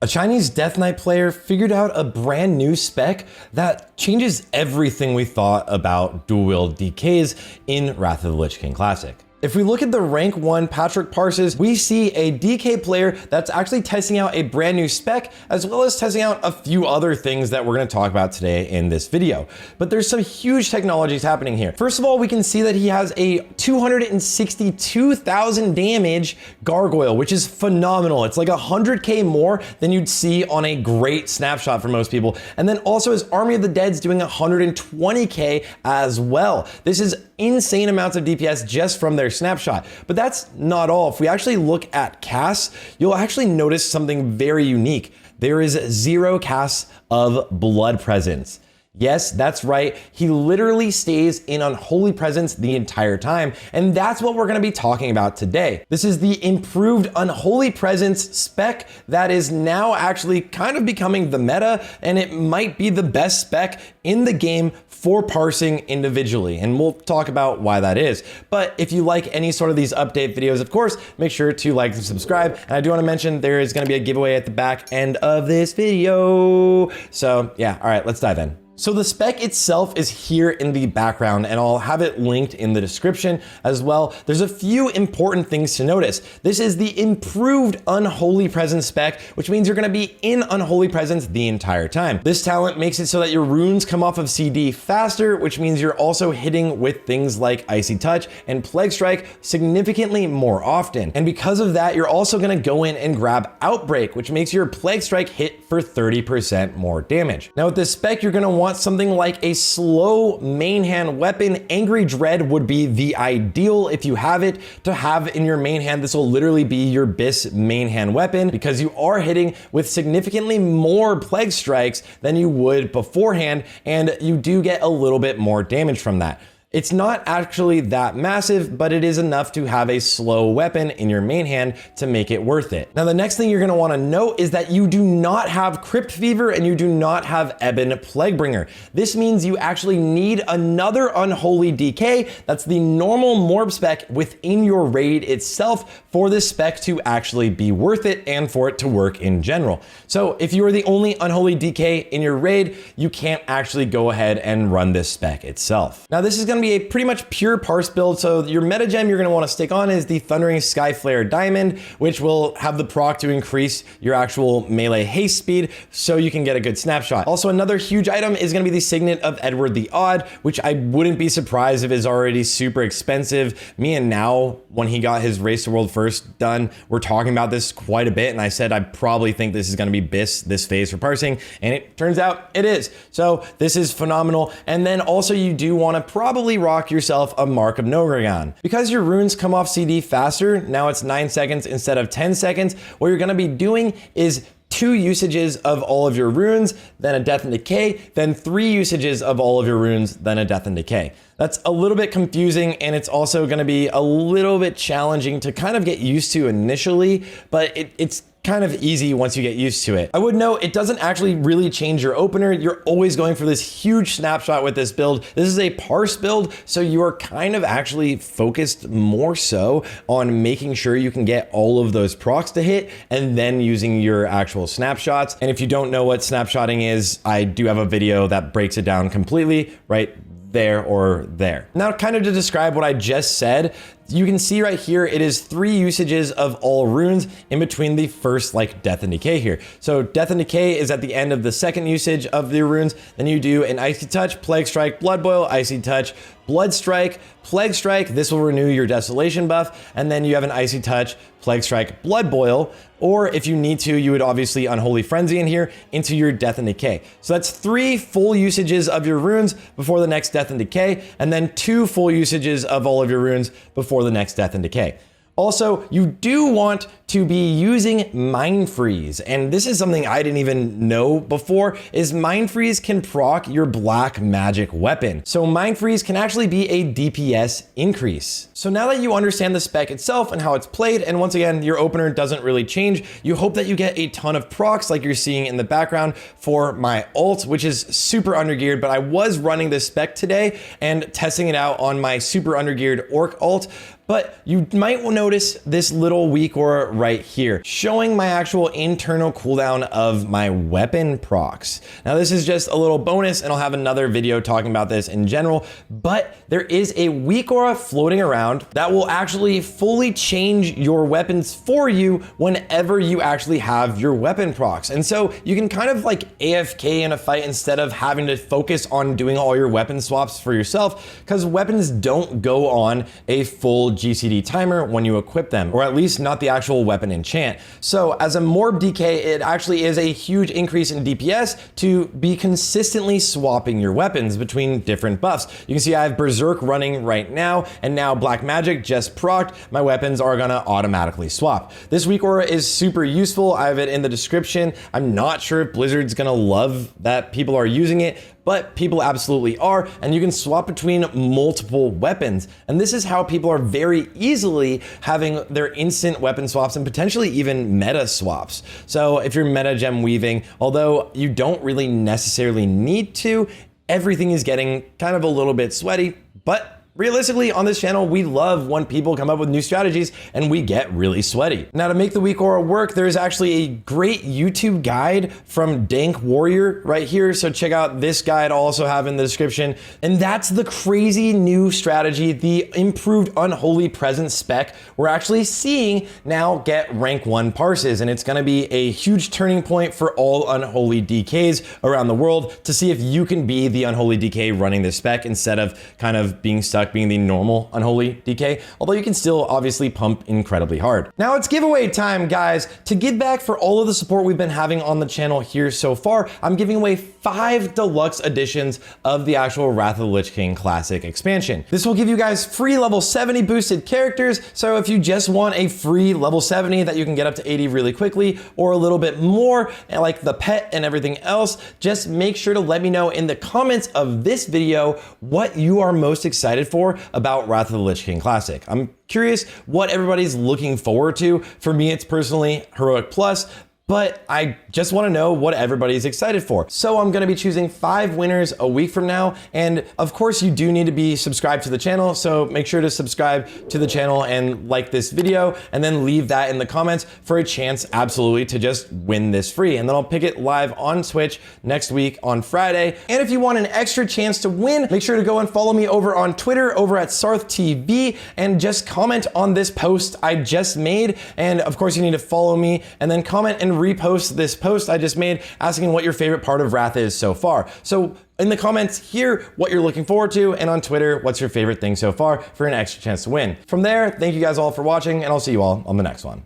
A Chinese Death Knight player figured out a brand new spec that changes everything we thought about dual wield DKs in Wrath of the Lich King Classic. If we look at the rank 1 Patrick Parses, we see a DK player that's actually testing out a brand new spec, as well as testing out a few other things that we're going to talk about today in this video. But there's some huge technologies happening here. First of all, we can see that he has a 262,000 damage gargoyle, which is phenomenal. It's like 100k more than you'd see on a great snapshot for most people. And then also his Army of the Dead's doing 120k as well. This is insane amounts of DPS just from their snapshot. But that's not all. If we actually look at casts, you'll actually notice something very unique. There is 0 casts of Blood Presence. Yes, that's right. He literally stays in Unholy Presence the entire time, and that's what we're going to be talking about today. This is the improved Unholy Presence spec that is now actually kind of becoming the meta, and it might be the best spec in the game for parsing individually, and we'll talk about why that is. But if you like any sort of these update videos, of course, make sure to like and subscribe. And I do want to mention there is going to be a giveaway at the back end of this video. So yeah, all right, let's dive in. So the spec itself is here in the background, and I'll have it linked in the description as well. There's a few important things to notice. This is the improved Unholy Presence spec, which means you're gonna be in Unholy Presence the entire time. This talent makes it so that your runes come off of CD faster, which means you're also hitting with things like Icy Touch and Plague Strike significantly more often. And because of that, you're also gonna go in and grab Outbreak, which makes your Plague Strike hit for 30% more damage. Now with this spec, you're gonna want something like a slow main hand weapon. Angry Dread would be the ideal if you have it to have in your main hand. This will literally be your BIS main hand weapon because you are hitting with significantly more Plague Strikes than you would beforehand, and you do get a little bit more damage from that. It's not actually that massive, but it is enough to have a slow weapon in your main hand to make it worth it. Now, the next thing you're gonna wanna note is that you do not have Crypt Fever and you do not have Ebon Plaguebringer. This means you actually need another Unholy DK that's the normal Morb spec within your raid itself for this spec to actually be worth it and for it to work in general. So if you are the only Unholy DK in your raid, you can't actually go ahead and run this spec itself. Now, this is gonna be a pretty much pure parse build, so your meta gem you're going to want to stick on is the Thundering Skyflare Diamond, which will have the proc to increase your actual melee haste speed so you can get a good snapshot. Also, another huge item is going to be the Signet of Edward the Odd, which I wouldn't be surprised if is already super expensive. Me and Now, when he got his Race to World First done, we're talking about this quite a bit, and I said I probably think this is going to be BIS this phase for parsing, and it turns out it is. So this is phenomenal. And then also you do want to probably rock yourself a Mark of Nogragon. Because your runes come off CD faster, now it's 9 seconds instead of 10 seconds, what you're gonna be doing is 2 usages of all of your runes, then a Death and Decay, then 3 usages of all of your runes, then a Death and Decay. That's a little bit confusing, and it's also gonna be a little bit challenging to kind of get used to initially, but it's kind of easy once you get used to it. I would note it doesn't actually really change your opener. You're always going for this huge snapshot with this build. This is a parse build, so you are kind of actually focused more so on making sure you can get all of those procs to hit and then using your actual snapshots. And if you don't know what snapshotting is, I do have a video that breaks it down completely right there or there. Now, kind of to describe what I just said, you can see right here, it is 3 usages of all runes in between the first Death and Decay here. So Death and Decay is at the end of the second usage of the runes. Then you do an Icy Touch, Plague Strike, Blood Boil, Icy Touch, Blood Strike, Plague Strike. This will renew your Desolation buff. And then you have an Icy Touch, Plague Strike, Blood Boil. Or if you need to, you would obviously Unholy Frenzy in here into your Death and Decay. So that's 3 full usages of your runes before the next Death and Decay, and then 2 full usages of all of your runes before the next Death and Decay. Also, you do want to be using Mind Freeze, and this is something I didn't even know before, is Mind Freeze can proc your black magic weapon. So Mind Freeze can actually be a DPS increase. So now that you understand the spec itself and how it's played, and once again, your opener doesn't really change, you hope that you get a ton of procs like you're seeing in the background for my ult, which is super undergeared, but I was running this spec today and testing it out on my super undergeared Orc ult. But you might notice this little weak aura right here, showing my actual internal cooldown of my weapon procs. Now this is just a little bonus, and I'll have another video talking about this in general, but there is a weak aura floating around that will actually fully change your weapons for you whenever you actually have your weapon procs. And so you can kind of like AFK in a fight instead of having to focus on doing all your weapon swaps for yourself, because weapons don't go on a full GCD timer when you equip them, or at least not the actual weapon enchant. So as a Morb DK, it actually is a huge increase in DPS to be consistently swapping your weapons between different buffs. You can see I have Berserk running right now, and now Black Magic just procced. My weapons are gonna automatically swap. This weak aura is super useful. I have it in the description. I'm not sure if Blizzard's gonna love that people are using it, but people absolutely are, and you can swap between multiple weapons. And this is how people are very easily having their instant weapon swaps and potentially even meta swaps. So if you're meta gem weaving, although you don't really necessarily need to, everything is getting kind of a little bit sweaty, but realistically, on this channel, we love when people come up with new strategies and we get really sweaty. Now, to make the weak aura work, there's actually a great YouTube guide from Dank Warrior right here. So check out this guide, I'll also have in the description. And that's the crazy new strategy, the improved Unholy Presence spec we're actually seeing now get rank 1 parses. And it's gonna be a huge turning point for all Unholy DKs around the world to see if you can be the Unholy DK running this spec instead of kind of being stuck being the normal Unholy DK, although you can still obviously pump incredibly hard. Now it's giveaway time, guys. To give back for all of the support we've been having on the channel here so far, I'm giving away 5 deluxe editions of the actual Wrath of the Lich King Classic expansion. This will give you guys free level 70 boosted characters, so if you just want a free level 70 that you can get up to 80 really quickly, or a little bit more, like the pet and everything else, just make sure to let me know in the comments of this video what you are most excited for about Wrath of the Lich King Classic. I'm curious what everybody's looking forward to. For me, it's personally Heroic Plus, but I just want to know what everybody's excited for. So I'm going to be choosing 5 winners a week from now. And of course you do need to be subscribed to the channel. So make sure to subscribe to the channel and like this video, and then leave that in the comments for a chance absolutely to just win this free. And then I'll pick it live on Twitch next week on Friday. And if you want an extra chance to win, make sure to go and follow me over on Twitter over at Sarthe TV, and just comment on this post I just made. And of course you need to follow me and then comment and repost this post I just made asking what your favorite part of Wrath is so far. So in the comments here, what you're looking forward to, and on Twitter, what's your favorite thing so far for an extra chance to win. From there, thank you guys all for watching, and I'll see you all on the next one.